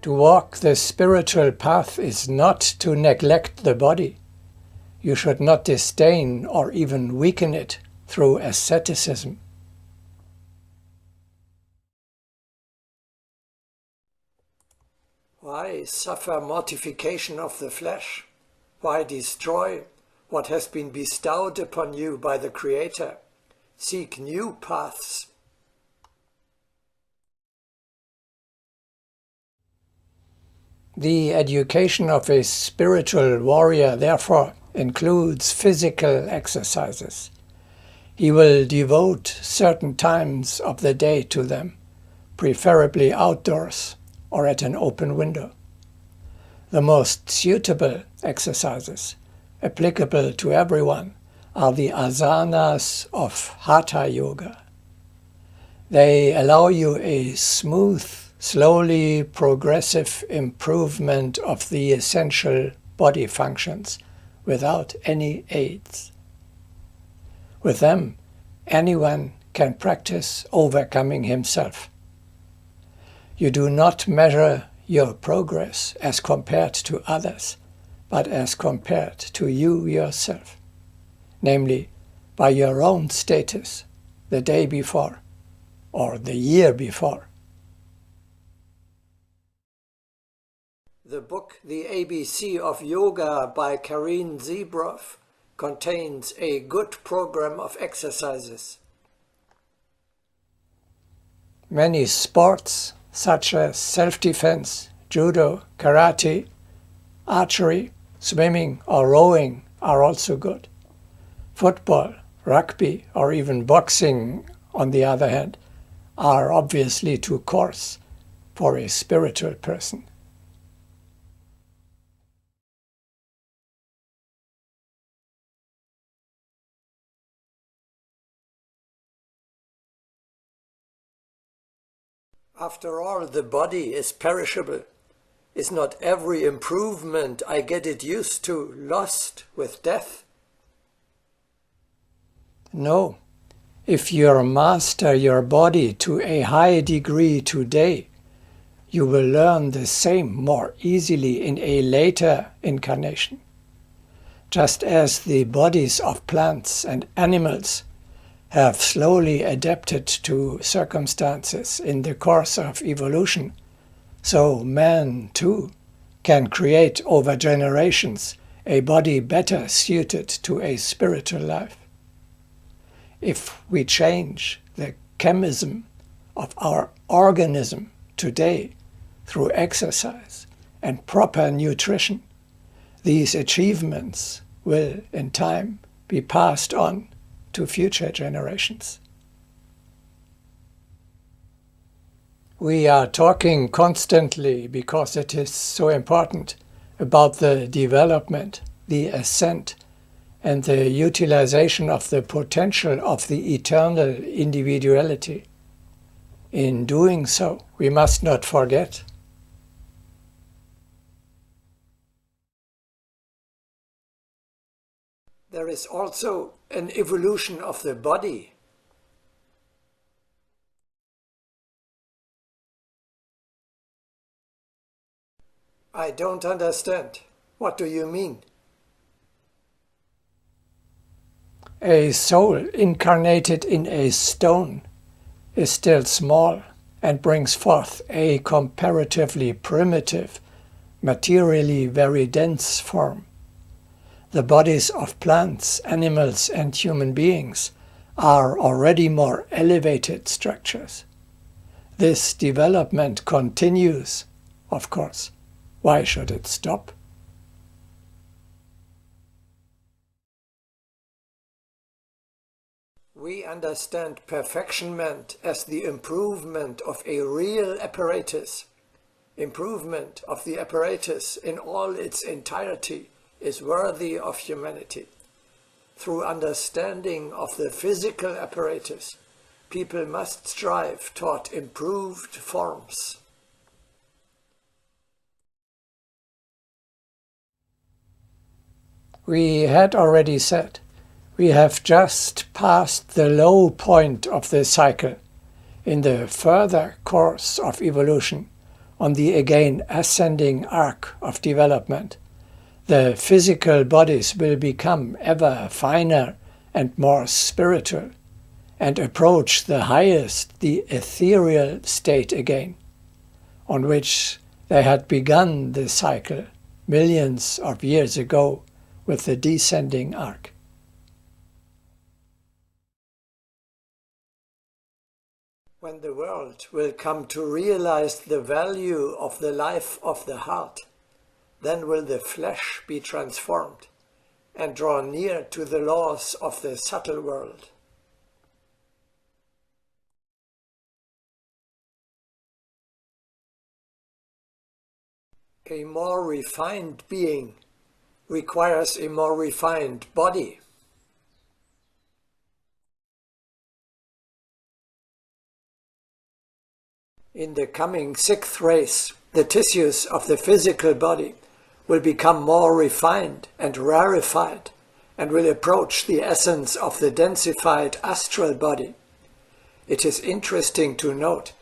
To walk the spiritual path is not to neglect the body. You should not disdain or even weaken it through asceticism. Why suffer mortification of the flesh? Why destroy what has been bestowed upon you by the Creator? Seek new paths. The education of a spiritual warrior, therefore, includes physical exercises. He will devote certain times of the day to them, preferably outdoors or at an open window. The most suitable exercises, applicable to everyone, are the asanas of Hatha Yoga. They allow you a smooth, slowly progressive improvement of the essential body functions without any aids. With them, anyone can practice overcoming himself. You do not measure your progress as compared to others, but as compared to you yourself, namely by your own status the day before or the year before. The book The ABC of Yoga by Karin Zebrov contains a good program of exercises. Many sports, such as self-defense, judo, karate, archery, swimming or rowing, are also good. Football, rugby or even boxing, on the other hand, are obviously too coarse for a spiritual person. After all, the body is perishable. Is not every improvement I get it used to lost with death? No. If you master your body to a high degree today, you will learn the same more easily in a later incarnation. Just as the bodies of plants and animals have slowly adapted to circumstances in the course of evolution, so man, too, can create over generations a body better suited to a spiritual life. If we change the chemism of our organism today through exercise and proper nutrition, these achievements will, in time, be passed on to future generations. We are talking constantly, because it is so important, about the development, the ascent, and the utilization of the potential of the eternal individuality. In doing so, we must not forget there is also an evolution of the body. I don't understand. What do you mean? A soul incarnated in a stone is still small and brings forth a comparatively primitive, materially very dense form. The bodies of plants, animals, and human beings are already more elevated structures. This development continues, of course. Why should it stop? We understand perfectionment as the improvement of a real apparatus. Improvement of the apparatus in all its entirety is worthy of humanity. Through understanding of the physical apparatus, people must strive toward improved forms. We had already said, we have just passed the low point of the cycle. In the further course of evolution, on the again ascending arc of development, the physical bodies will become ever finer and more spiritual, and approach the highest, the ethereal state again, on which they had begun the cycle millions of years ago with the descending arc. When the world will come to realize the value of the life of the heart, then will the flesh be transformed and draw near to the laws of the subtle world. A more refined being requires a more refined body. In the coming sixth race, the tissues of the physical body will become more refined and rarefied and will approach the essence of the densified astral body. It is interesting to note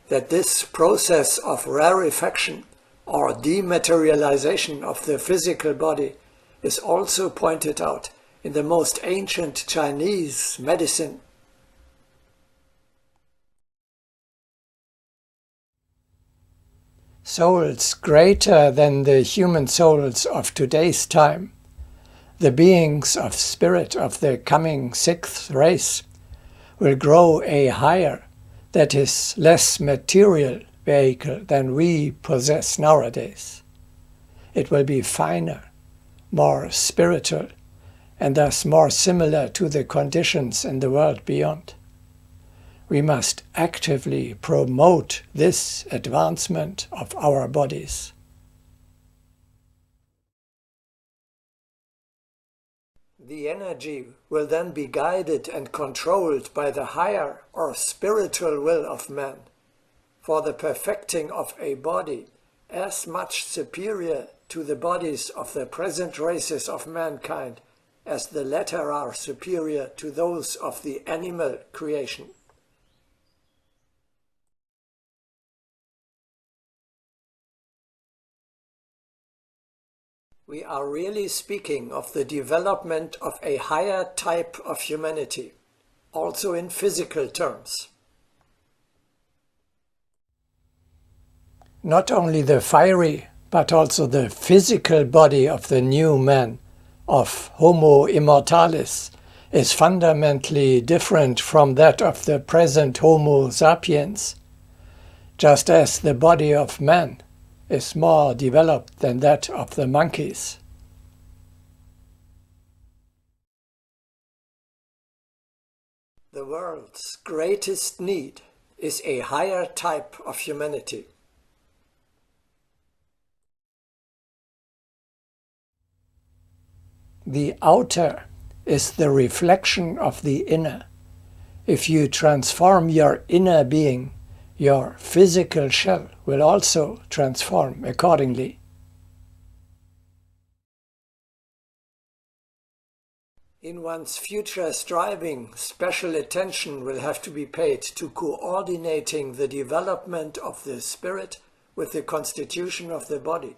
that this process of rarefaction or dematerialization of the physical body is also pointed out in the most ancient Chinese medicine. Souls greater than the human souls of today's time, the beings of spirit of the coming sixth race, will grow a higher, that is, less material vehicle than we possess nowadays. It will be finer, more spiritual, and thus more similar to the conditions in the world beyond. We must actively promote this advancement of our bodies. The energy will then be guided and controlled by the higher or spiritual will of man, for the perfecting of a body as much superior to the bodies of the present races of mankind as the latter are superior to those of the animal creation. We are really speaking of the development of a higher type of humanity, also in physical terms. Not only the fiery, but also the physical body of the new man, of Homo immortalis, is fundamentally different from that of the present Homo sapiens, just as the body of man is more developed than that of the monkeys. The world's greatest need is a higher type of humanity. The outer is the reflection of the inner. If you transform your inner being, your physical shell will also transform accordingly. In one's future striving, special attention will have to be paid to coordinating the development of the spirit with the constitution of the body.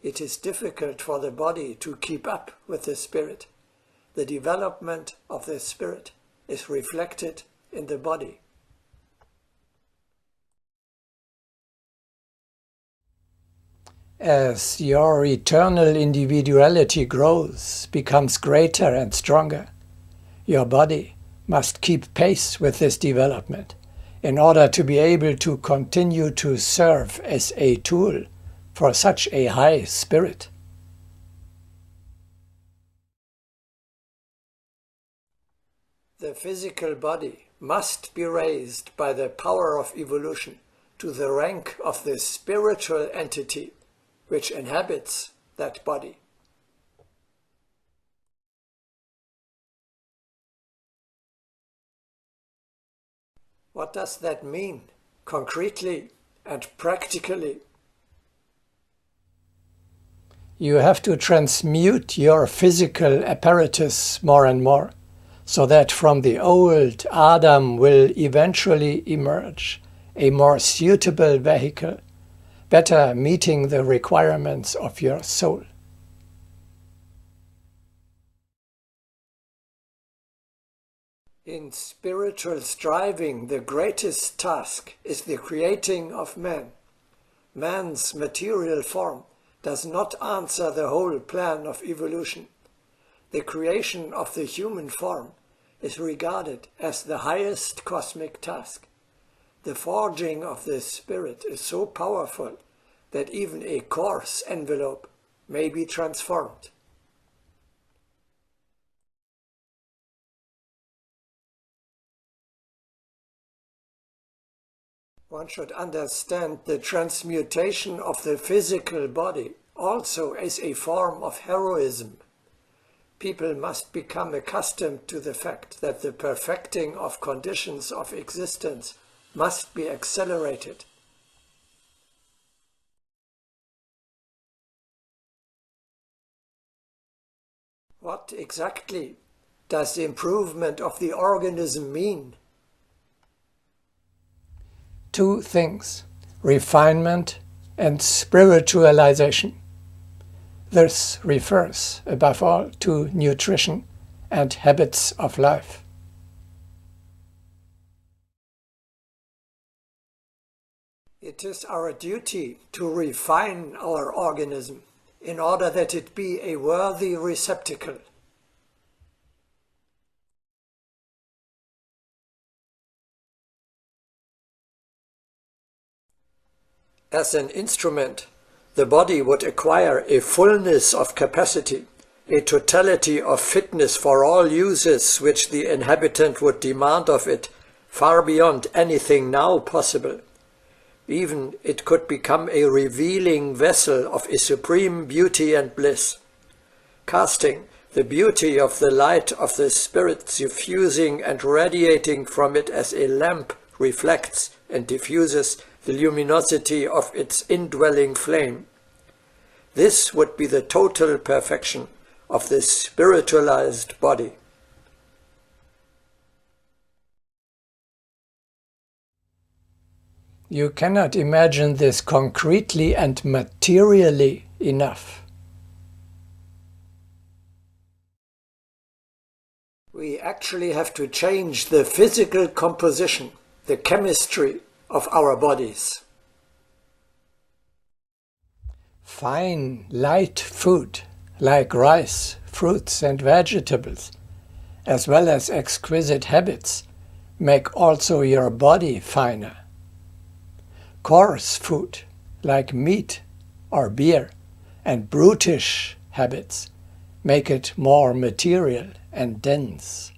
It is difficult for the body to keep up with the spirit. The development of the spirit is reflected in the body. As your eternal individuality grows, becomes greater and stronger, your body must keep pace with this development in order to be able to continue to serve as a tool for such a high spirit. The physical body must be raised by the power of evolution to the rank of the spiritual entity which inhabits that body. What does that mean, concretely and practically? You have to transmute your physical apparatus more and more, so that from the old Adam will eventually emerge a more suitable vehicle better meeting the requirements of your soul. In spiritual striving, the greatest task is the creating of man. Man's material form does not answer the whole plan of evolution. The creation of the human form is regarded as the highest cosmic task. The forging of the spirit is so powerful that even a coarse envelope may be transformed. One should understand the transmutation of the physical body also as a form of heroism. People must become accustomed to the fact that the perfecting of conditions of existence must be accelerated. What exactly does the improvement of the organism mean? Two things: refinement and spiritualization. This refers, above all, to nutrition and habits of life. It is our duty to refine our organism in order that it be a worthy receptacle. As an instrument, the body would acquire a fullness of capacity, a totality of fitness for all uses which the inhabitant would demand of it, far beyond anything now possible. Even it could become a revealing vessel of a supreme beauty and bliss, casting the beauty of the light of the Spirit suffusing and radiating from it as a lamp reflects and diffuses the luminosity of its indwelling flame. This would be the total perfection of the spiritualized body. You cannot imagine this concretely and materially enough. We actually have to change the physical composition, the chemistry of our bodies. Fine, light food, like rice, fruits and vegetables, as well as exquisite habits, make also your body finer. Coarse food, like meat or beer, and brutish habits make it more material and dense.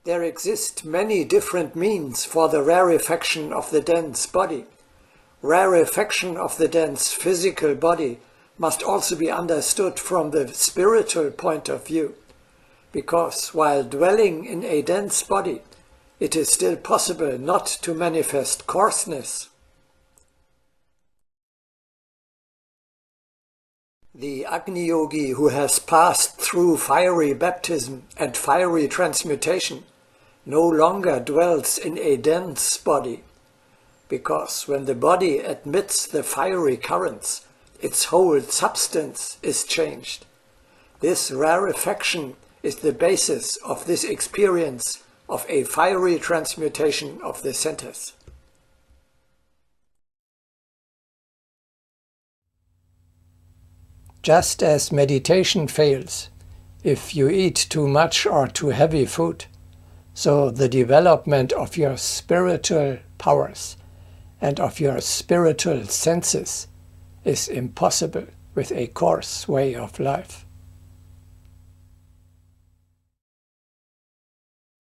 There exist many different means for the rarefaction of the dense body. Rarefaction of the dense physical body must also be understood from the spiritual point of view, because while dwelling in a dense body, it is still possible not to manifest coarseness. The Agni Yogi who has passed through fiery baptism and fiery transmutation no longer dwells in a dense body, because when the body admits the fiery currents, its whole substance is changed. This rarefaction is the basis of this experience of a fiery transmutation of the centers. Just as meditation fails if you eat too much or too heavy food, so the development of your spiritual powers and of your spiritual senses is impossible with a coarse way of life.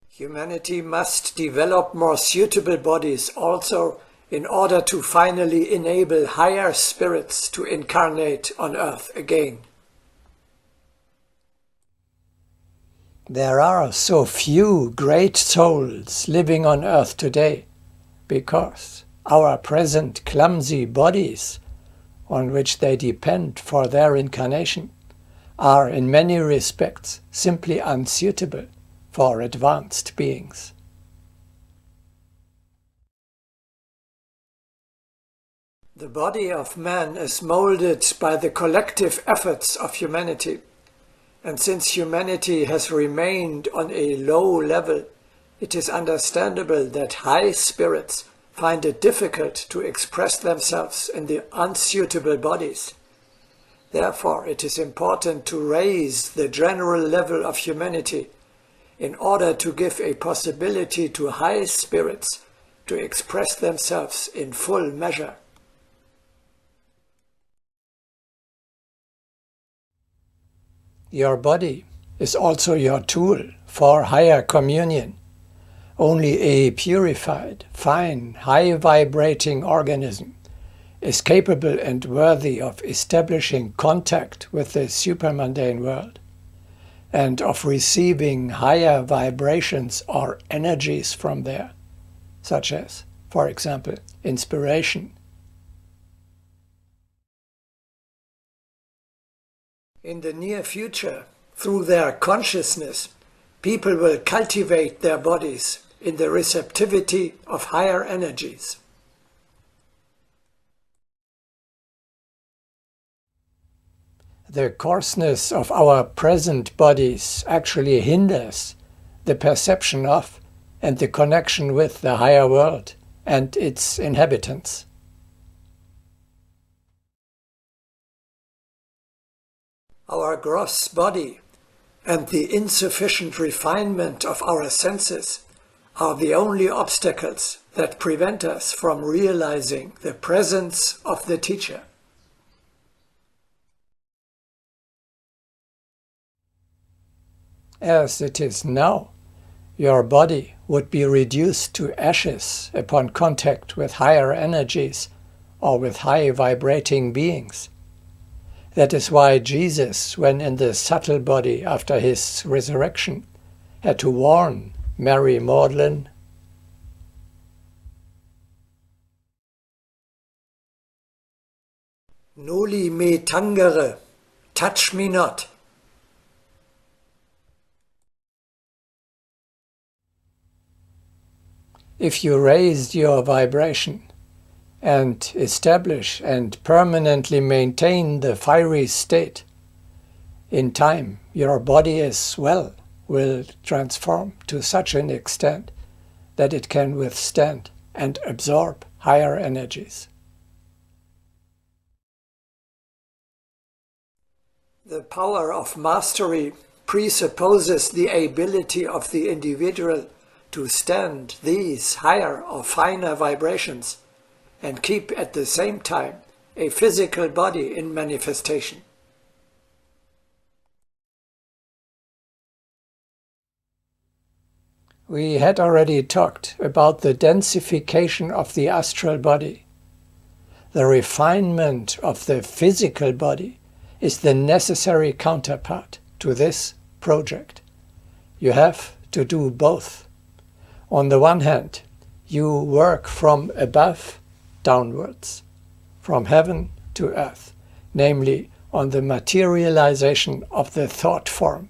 Humanity must develop more suitable bodies also in order to finally enable higher spirits to incarnate on earth again. There are so few great souls living on earth today because our present clumsy bodies, on which they depend for their incarnation, are in many respects simply unsuitable for advanced beings. The body of man is molded by the collective efforts of humanity, and since humanity has remained on a low level, it is understandable that high spirits find it difficult to express themselves in the unsuitable bodies. Therefore, it is important to raise the general level of humanity in order to give a possibility to high spirits to express themselves in full measure. Your body is also your tool for higher communion. Only a purified, fine, high-vibrating organism is capable and worthy of establishing contact with the supermundane world and of receiving higher vibrations or energies from there, such as, for example, inspiration. In the near future, through their consciousness, people will cultivate their bodies in the receptivity of higher energies. The coarseness of our present bodies actually hinders the perception of and the connection with the higher world and its inhabitants. Our gross body and the insufficient refinement of our senses are the only obstacles that prevent us from realizing the presence of the teacher. As it is now, your body would be reduced to ashes upon contact with higher energies or with high vibrating beings. That is why Jesus, when in the subtle body after his resurrection, had to warn Mary Magdalene, "Noli me tangere, touch me not." If you raise your vibration and establish and permanently maintain the fiery state, in time your body as well will transform to such an extent that it can withstand and absorb higher energies. The power of mastery presupposes the ability of the individual to stand these higher or finer vibrations and keep at the same time a physical body in manifestation. We had already talked about the densification of the astral body. The refinement of the physical body is the necessary counterpart to this project. You have to do both. On the one hand, you work from above downwards, from heaven to earth, namely on the materialization of the thought form,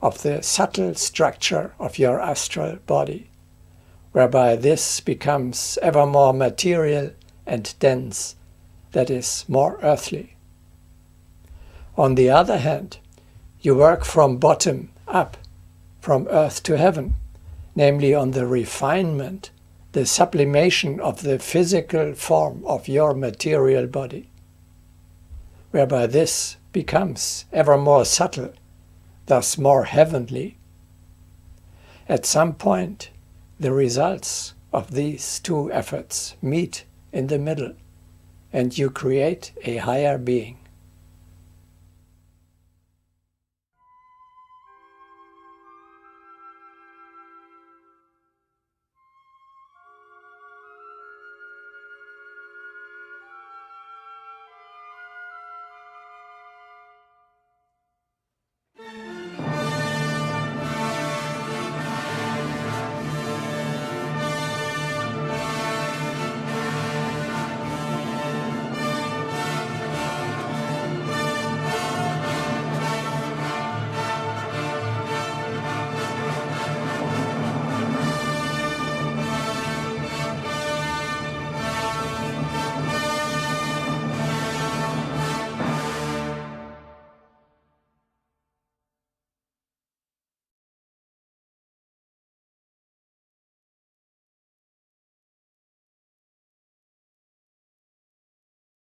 of the subtle structure of your astral body, whereby this becomes ever more material and dense, that is, more earthly. On the other hand, you work from bottom up, from earth to heaven, namely on the refinement, the sublimation of the physical form of your material body, whereby this becomes ever more subtle, thus more heavenly. At some point, the results of these two efforts meet in the middle, and you create a higher being.